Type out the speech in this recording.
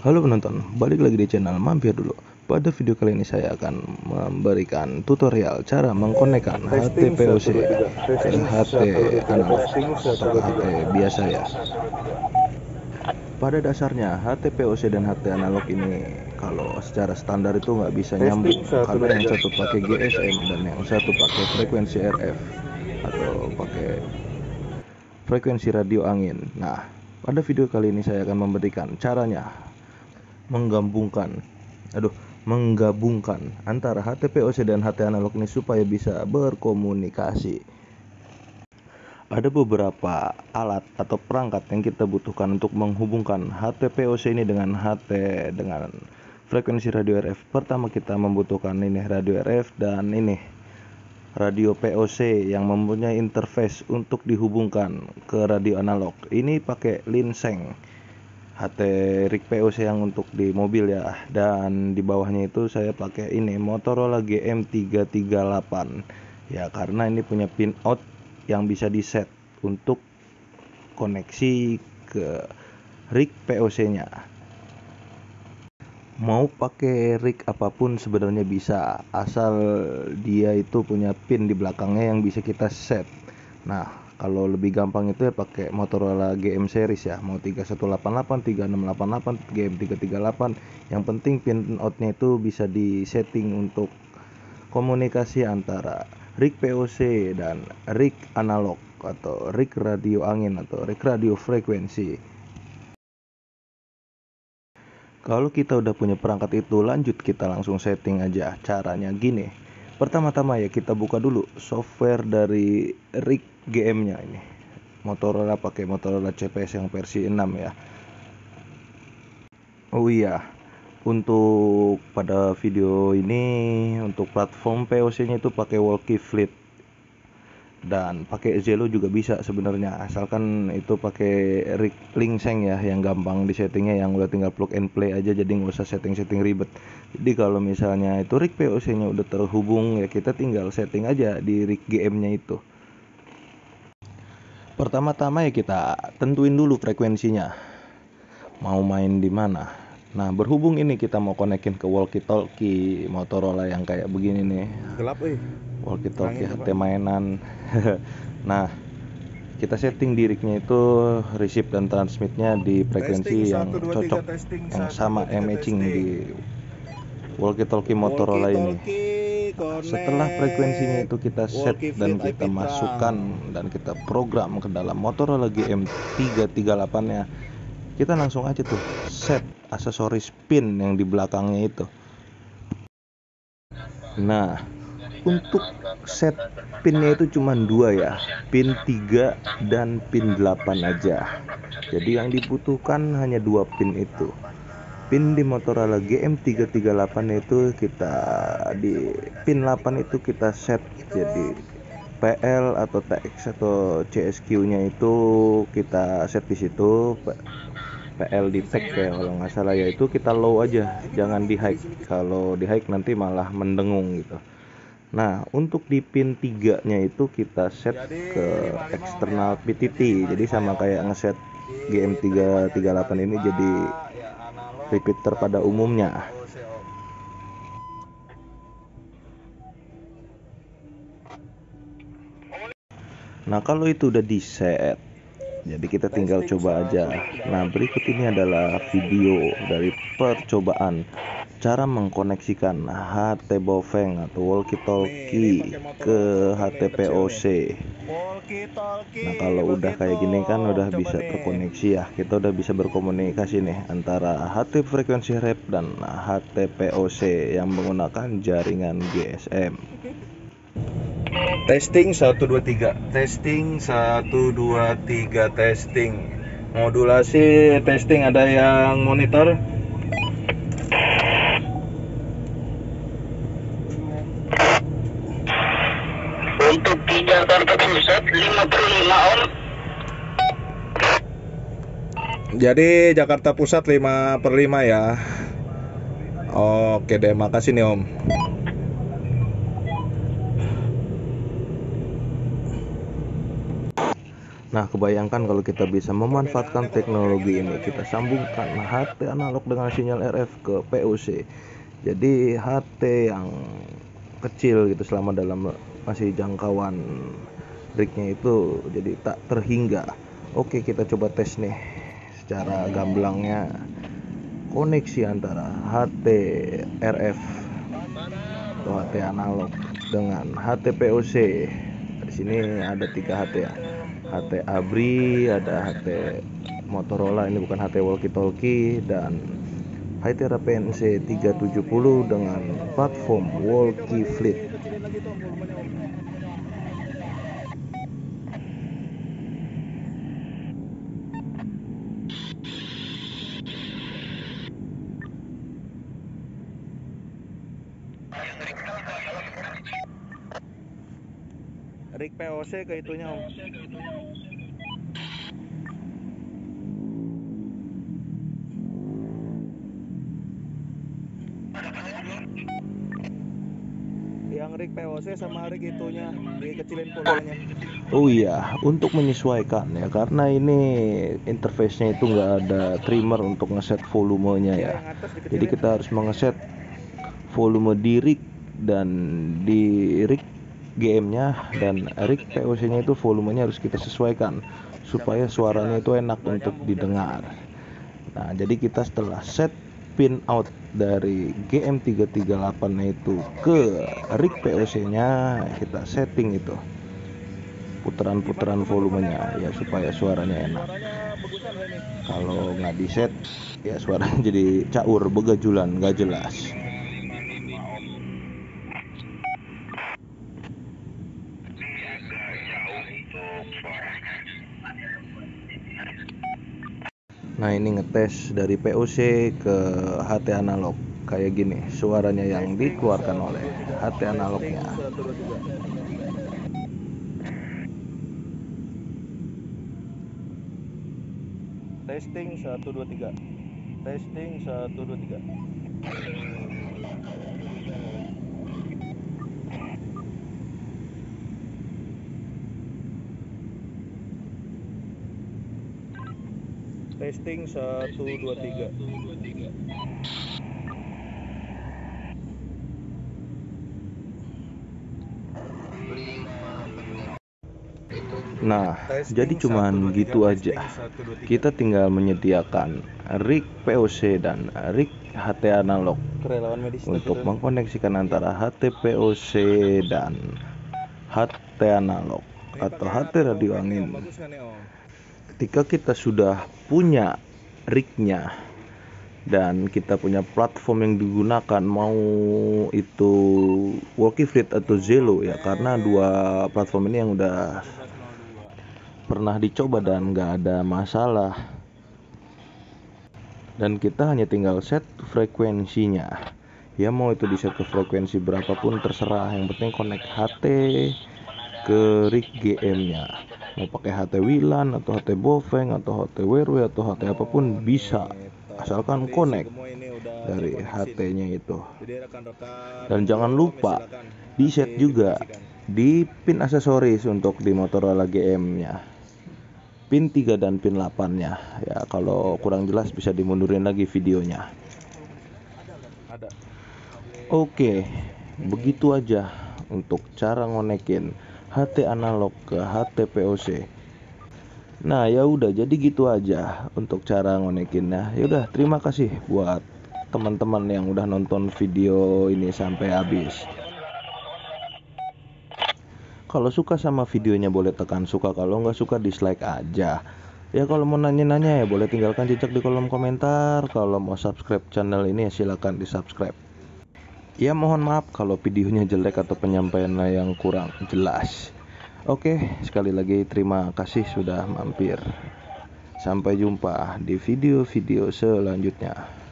Halo penonton, balik lagi di channel Mampir Dulu. Pada video kali ini saya akan memberikan tutorial cara mengkonekkan HT POC ke HT analog atau ke HT biasa ya. Pada dasarnya HT POC dan HT analog ini kalau secara standar itu nggak bisa nyambung karena yang satu pakai GSM dan yang satu pakai frekuensi RF atau pakai frekuensi radio angin. Nah, pada video kali ini saya akan memberikan caranya menggabungkan antara HT POC dan HT analog ini supaya bisa berkomunikasi. Ada beberapa alat atau perangkat yang kita butuhkan untuk menghubungkan HT POC ini dengan HT dengan frekuensi radio RF. Pertama kita membutuhkan ini radio RF dan ini radio POC yang mempunyai interface untuk dihubungkan ke radio analog. Ini pakai Linseng HT rig POC yang untuk di mobil ya, dan di bawahnya itu saya pakai ini Motorola GM338 ya, karena ini punya pin out yang bisa di set untuk koneksi ke rig POC nya. Mau pakai rig apapun sebenarnya bisa, asal dia itu punya pin di belakangnya yang bisa kita set. Nah, kalau lebih gampang itu ya pakai Motorola GM series ya, mau 3188, 3688, GM338. Yang penting pin outnya itu bisa di setting untuk komunikasi antara rig POC dan rig analog atau rig radio angin atau rig radio frekuensi. Kalau kita udah punya perangkat itu, lanjut kita langsung setting aja. Caranya gini, pertama-tama ya kita buka dulu software dari rig GM nya ini. Motorola pakai Motorola CPS yang versi 6 ya. Oh iya, untuk pada video ini untuk platform POC nya itu pakai Walkie Fleet dan pakai Zello juga bisa sebenarnya, asalkan itu pakai rig Linseng ya, yang gampang di settingnya, yang udah tinggal plug and play aja, jadi nggak usah setting ribet. Jadi kalau misalnya itu rig POC nya udah terhubung ya, kita tinggal setting aja di rig GM nya itu. Pertama-tama ya kita tentuin dulu frekuensinya, mau main di mana. Nah, berhubung ini kita mau konekin ke walkie-talkie Motorola yang kayak begini nih. Gelap Walkie-talkie HT mainan. Nah, kita setting di rig-nya itu receive dan transmitnya di frekuensi yang cocok, yang sama matching di walkie-talkie Motorola ini. Setelah frekuensinya itu kita set dan kita masukkan dan kita program ke dalam Motorola GM338 nya, kita langsung aja tuh set aksesoris pin yang di belakangnya itu. Nah, untuk set pinnya itu cuma dua ya, pin 3 dan pin 8 aja. Jadi yang dibutuhkan hanya dua pin itu. Pin di Motorola GM338 itu kita di pin 8 itu kita set jadi PL atau TX atau CSQ nya itu kita set di situ. PL di tag ya kalau nggak salah ya, itu kita low aja, jangan di high. Kalau di high nanti malah mendengung gitu. Nah, untuk di pin 3 nya itu kita set ke eksternal PTT, jadi sama kayak ngeset GM338 ini jadi repeater pada umumnya. Nah, kalau itu udah di set, jadi kita tinggal coba aja. Nah, berikut ini adalah video dari percobaan cara mengkoneksikan HT Bofeng atau walkie-talkie ke HT POC. Nah, kalau udah kayak gini kan udah bisa terkoneksi ya, kita udah bisa berkomunikasi nih antara HT frekuensi RF dan HT POC yang menggunakan jaringan GSM. Testing 1 2 3. Testing 1 2 3 testing. Modulasi testing, ada yang monitor? Untuk di Jakarta Pusat 55 Om. Jadi Jakarta Pusat 5/5 ya. Oke deh, makasih nih Om. Nah, kebayangkan kalau kita bisa memanfaatkan teknologi ini, kita sambungkan HT analog dengan sinyal RF ke POC. Jadi HT yang kecil gitu selama dalam masih jangkauan RIG-nya itu jadi tak terhingga. Oke, kita coba tes nih secara gamblangnya koneksi antara HT RF atau HT analog dengan HT POC. Di sini ada 3 HT ya. HT Abri, ada HT Motorola, ini bukan HT walkie talkie, dan HiTera PNC 370 dengan platform walkie fleet. Rig POC ke itunya om. Yang rig POC sama rig itunya dikecilin volumenya. Oh iya, untuk menyesuaikan ya, karena ini interface-nya itu nggak ada trimmer untuk ngeset volumenya ya. Jadi kita harus mengeset volume di rig dan di rig GM-nya dan rig POC-nya itu volumenya harus kita sesuaikan supaya suaranya itu enak untuk didengar. Nah, jadi kita setelah set pin out dari GM338 itu ke rig POC-nya, kita setting itu putaran-putaran volumenya ya supaya suaranya enak. Kalau nggak di set ya suaranya jadi caur, begajulan, nggak jelas. Nah, ini ngetes dari POC ke HT analog kayak gini suaranya yang dikeluarkan oleh HT analognya. Testing 1 2 3. Testing 1 2 3. Testing 1 2 3. Nah, jadi cuman gitu aja. Kita tinggal menyediakan rig POC dan rig HT analog untuk mengkoneksikan antara HT POC dan HT analog atau HT radio angin. Ketika kita sudah punya rig-nya dan kita punya platform yang digunakan, mau itu walkie fleet atau Zello ya, karena 2 platform ini yang udah pernah dicoba dan nggak ada masalah, dan kita hanya tinggal set frekuensinya ya, mau itu di set ke frekuensi berapapun terserah, yang penting connect HT ke rig GM-nya, mau pakai HT Wilan atau HT Bofeng atau HT WRW atau HT apapun bisa, asalkan connect dari HT-nya itu. Dan jangan lupa di set juga di pin aksesoris untuk di Motorola GM-nya, pin 3 dan pin 8-nya ya. Kalau kurang jelas bisa dimundurin lagi videonya. Oke, begitu aja untuk cara ngonekin HT analog ke HT POC. Nah, ya udah, jadi gitu aja untuk cara ngonekinnya. Ya udah, terima kasih buat teman-teman yang udah nonton video ini sampai habis. Kalau suka sama videonya boleh tekan suka, kalau nggak suka dislike aja. Ya kalau mau nanya-nanya ya boleh tinggalkan jejak di kolom komentar. Kalau mau subscribe channel ini ya silakan di subscribe. Ya mohon maaf kalau videonya jelek atau penyampaiannya yang kurang jelas. Oke, sekali lagi terima kasih sudah mampir. Sampai jumpa di video-video selanjutnya.